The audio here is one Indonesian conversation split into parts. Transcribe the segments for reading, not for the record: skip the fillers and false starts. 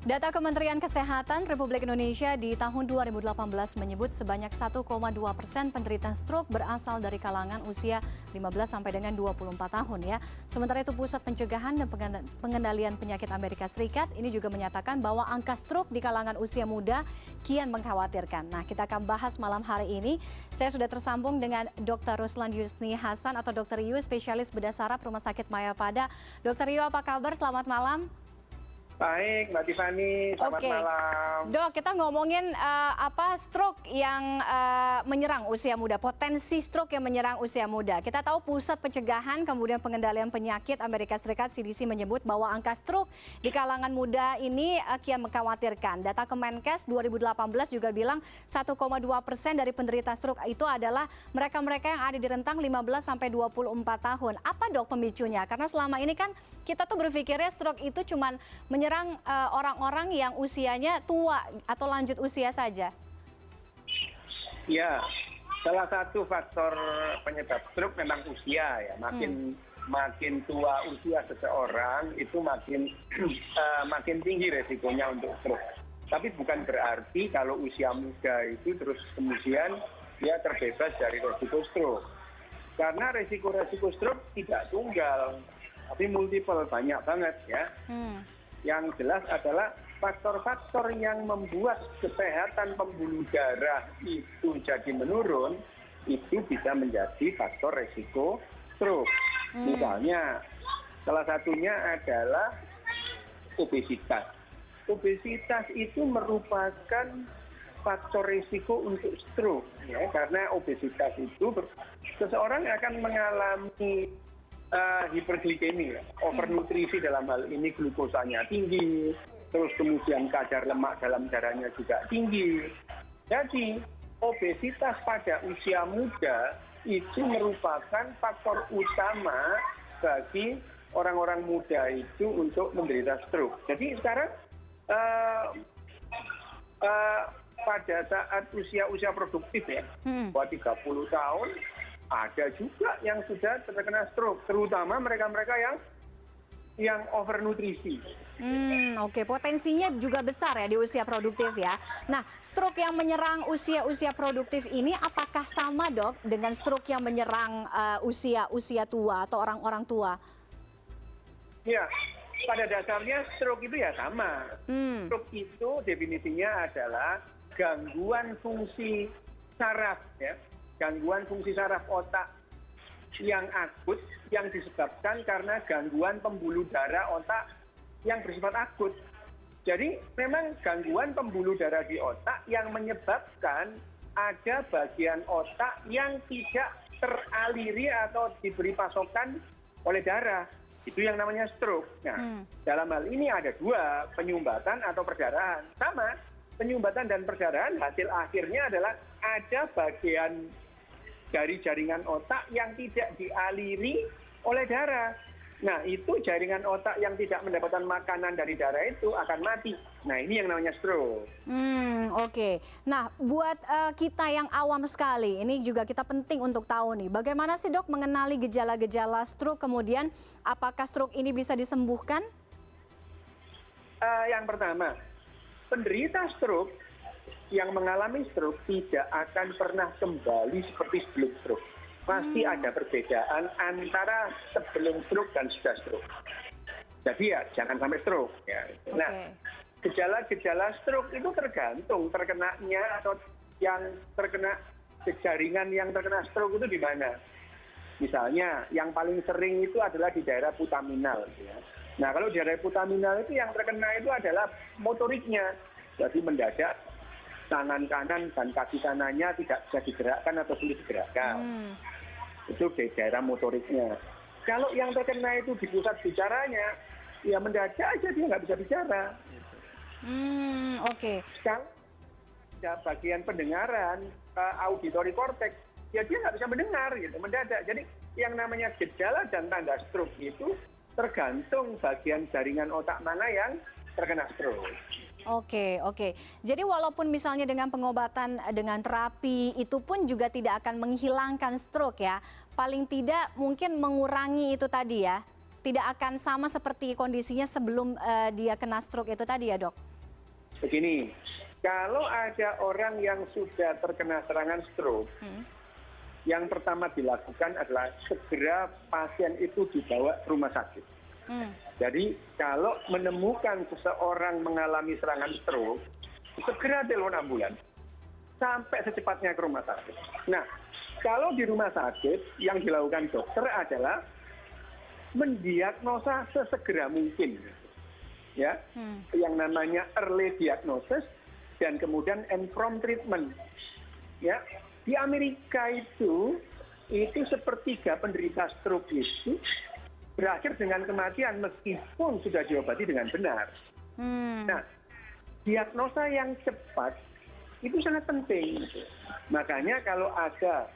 Data Kementerian Kesehatan Republik Indonesia di tahun 2018 menyebut sebanyak 1,2% penderita stroke berasal dari kalangan usia 15 sampai dengan 24 tahun ya. Sementara itu Pusat Pencegahan dan Pengendalian Penyakit Amerika Serikat ini juga menyatakan bahwa angka stroke di kalangan usia muda kian mengkhawatirkan. Nah, kita akan bahas malam hari ini. Saya sudah tersambung dengan Dr. Ruslan Yusni Hasan atau Dr. Yu, spesialis bedah saraf Rumah Sakit Mayapada. Dr. Yu, apa kabar? Selamat malam. Baik, Mbak Tiffany, selamat malam. Dok, kita ngomongin stroke yang menyerang usia muda, potensi stroke yang menyerang usia muda. Kita tahu Pusat Pencegahan kemudian Pengendalian Penyakit Amerika Serikat CDC menyebut bahwa angka stroke di kalangan muda ini kian mengkhawatirkan. Data Kemenkes 2018 juga bilang 1,2% dari penderita stroke itu adalah mereka-mereka yang ada di rentang 15 sampai 24 tahun. Apa dok pemicunya? Karena selama ini kan kita tuh berpikirnya stroke itu cuman menyerang orang-orang yang usianya tua atau lanjut usia saja. Ya, salah satu faktor penyebab stroke memang usia ya. Makin tua usia seseorang itu makin tinggi resikonya untuk stroke. Tapi bukan berarti kalau usia muda itu terus kemudian dia terbebas dari resiko stroke. Karena resiko-resiko stroke tidak tunggal, tapi multiple, banyak banget ya. Yang jelas adalah faktor-faktor yang membuat kesehatan pembuluh darah itu jadi menurun, itu bisa menjadi faktor resiko stroke. Misalnya, salah satunya adalah obesitas. Obesitas itu merupakan faktor risiko untuk stroke, ya, karena obesitas itu seseorang akan mengalami hiperglikemi, overnutrisi dalam hal ini glukosanya tinggi, terus kemudian kadar lemak dalam darahnya juga tinggi. Jadi obesitas pada usia muda itu merupakan faktor utama bagi orang-orang muda itu untuk menderita stroke. Jadi sekarang pada saat usia produktif ya, buat 30 tahun, ada juga yang sudah terkena stroke, terutama mereka-mereka yang overnutrisi. Oke, potensinya juga besar ya di usia produktif ya. Nah, stroke yang menyerang usia produktif ini apakah sama dok dengan stroke yang menyerang usia tua atau orang-orang tua? Ya, pada dasarnya stroke itu ya sama. Stroke itu definisinya adalah gangguan fungsi saraf ya. Gangguan fungsi saraf otak yang akut yang disebabkan karena gangguan pembuluh darah otak yang bersifat akut. Jadi memang gangguan pembuluh darah di otak yang menyebabkan ada bagian otak yang tidak teraliri atau diberi pasokan oleh darah. Itu yang namanya stroke. Nah, dalam hal ini ada dua, penyumbatan atau perdarahan. Sama, penyumbatan dan perdarahan hasil akhirnya adalah ada bagian dari jaringan otak yang tidak dialiri oleh darah. Nah, itu jaringan otak yang tidak mendapatkan makanan dari darah itu akan mati. Nah, ini yang namanya stroke. Oke. Nah, buat kita yang awam sekali, ini juga kita penting untuk tahu nih, bagaimana sih dok mengenali gejala-gejala stroke, kemudian apakah stroke ini bisa disembuhkan? Yang pertama, penderita stroke yang mengalami stroke tidak akan pernah kembali seperti sebelum stroke. Pasti ada perbedaan antara sebelum stroke dan sudah stroke. Jadi ya jangan sampai stroke. Ya. Nah, gejala-gejala stroke itu tergantung terkenanya atau yang terkena jaringan yang terkena stroke itu di mana. Misalnya yang paling sering itu adalah di daerah putaminal. Ya. Nah, kalau di daerah putaminal itu yang terkena itu adalah motoriknya. Jadi mendadak tangan kanan dan kaki kanannya tidak bisa digerakkan atau sulit digerakkan. Itu di daerah motoriknya. Kalau yang terkena itu di pusat bicaranya, ya mendadak aja dia nggak bisa bicara. Oke. Kalau bagian pendengaran, auditory cortex, ya dia nggak bisa mendengar gitu, mendadak. Jadi yang namanya gejala dan tanda stroke itu tergantung bagian jaringan otak mana yang terkena stroke. Oke. Jadi walaupun misalnya dengan pengobatan, dengan terapi, itu pun juga tidak akan menghilangkan stroke ya. Paling tidak mungkin mengurangi itu tadi ya. Tidak akan sama seperti kondisinya sebelum dia kena stroke itu tadi ya dok? begini, kalau ada orang yang sudah terkena serangan stroke, yang pertama dilakukan adalah segera pasien itu dibawa ke rumah sakit. Jadi kalau menemukan seseorang mengalami serangan stroke, segera telepon ambulans sampai secepatnya ke rumah sakit. Nah, kalau di rumah sakit yang dilakukan dokter adalah mendiagnosa sesegera mungkin, ya, yang namanya early diagnosis dan kemudian prompt treatment, ya. Di Amerika itu sepertiga penderita stroke itu berakhir dengan kematian meskipun sudah diobati dengan benar. Nah, diagnosa yang cepat itu sangat penting. Makanya kalau ada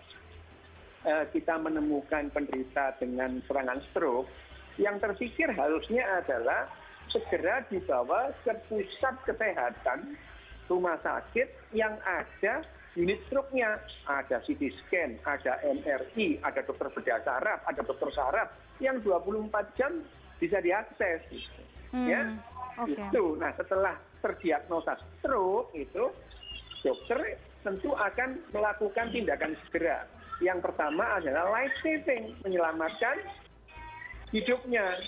kita menemukan penderita dengan serangan stroke, yang terpikir harusnya adalah segera dibawa ke pusat kesehatan rumah sakit yang ada unit stroke-nya, ada CT scan, ada MRI, ada dokter bedah saraf, ada dokter saraf yang 24 jam bisa diakses. Ya, itu. Nah, setelah terdiagnosa stroke itu, dokter tentu akan melakukan tindakan segera. Yang pertama adalah life saving, menyelamatkan hidupnya.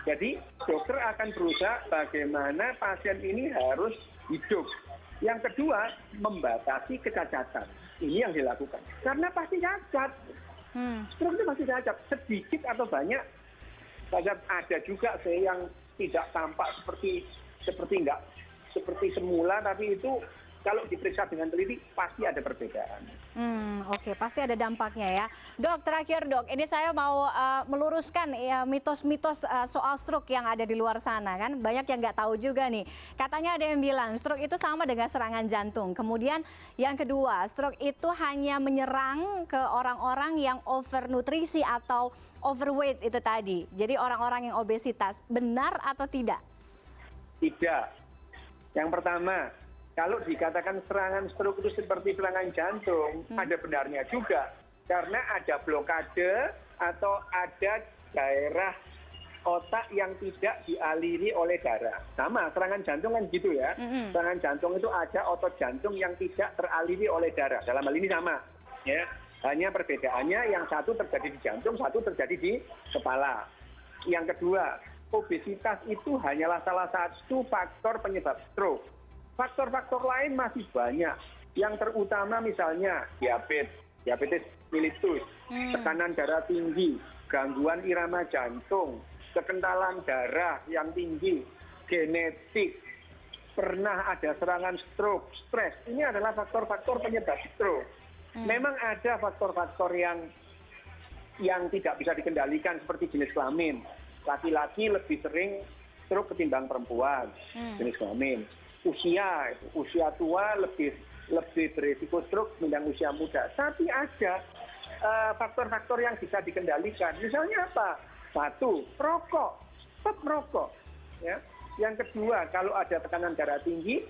Jadi dokter akan berusaha bagaimana pasien ini harus hidup. Yang kedua, membatasi kecacatan. Ini yang dilakukan. Karena pasti cacat. Stroke itu pasti cacat. Sedikit atau banyak, cacat ada juga yang tidak tampak seperti semula, tapi itu kalau diperiksa dengan teliti pasti ada perbedaan. Oke, pasti ada dampaknya ya. Dok, terakhir dok, ini saya mau meluruskan ya mitos-mitos soal stroke yang ada di luar sana kan. Banyak yang nggak tahu juga nih. Katanya ada yang bilang stroke itu sama dengan serangan jantung. Kemudian yang kedua, stroke itu hanya menyerang ke orang-orang yang overnutrisi atau overweight itu tadi. Jadi orang-orang yang obesitas. Benar atau tidak? Tidak. Yang pertama, kalau dikatakan serangan stroke itu seperti serangan jantung, ada benarnya juga. Karena ada blokade atau ada daerah otak yang tidak dialiri oleh darah. Sama, serangan jantung kan gitu ya. Serangan jantung itu ada otot jantung yang tidak teraliri oleh darah. Dalam hal ini sama. Ya. Hanya perbedaannya yang satu terjadi di jantung, satu terjadi di kepala. Yang kedua, obesitas itu hanyalah salah satu faktor penyebab stroke. Faktor-faktor lain masih banyak. Yang terutama misalnya diabetes mellitus, tekanan darah tinggi, gangguan irama jantung, kekentalan darah yang tinggi, genetik, pernah ada serangan stroke, stres. Ini adalah faktor-faktor penyebab stroke. Memang ada faktor-faktor yang tidak bisa dikendalikan seperti jenis kelamin. Laki-laki lebih sering stroke ketimbang perempuan, jenis kelamin. Usia tua lebih berisiko stroke ketimbang usia muda. Tapi ada faktor-faktor yang bisa dikendalikan. Misalnya apa? Satu, rokok. Stop merokok. Ya. Yang kedua, kalau ada tekanan darah tinggi,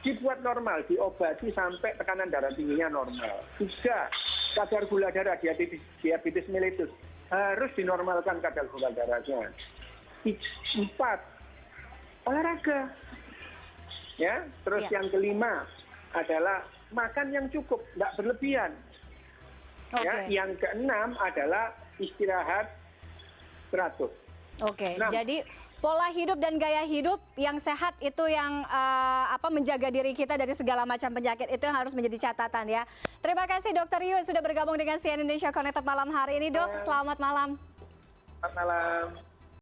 dibuat normal, diobati sampai tekanan darah tingginya normal. Tiga, kadar gula darah, diabetes mellitus, harus dinormalkan kadar gula darahnya. Empat, olahraga. Ya, terus yang kelima adalah makan yang cukup, tidak berlebihan. Ya, yang keenam adalah istirahat teratur. Jadi pola hidup dan gaya hidup yang sehat itu yang menjaga diri kita dari segala macam penyakit itu yang harus menjadi catatan ya. Terima kasih Dr. Yu sudah bergabung dengan CNN Indonesia Connected malam hari ini, Dok. Selamat malam. Selamat malam.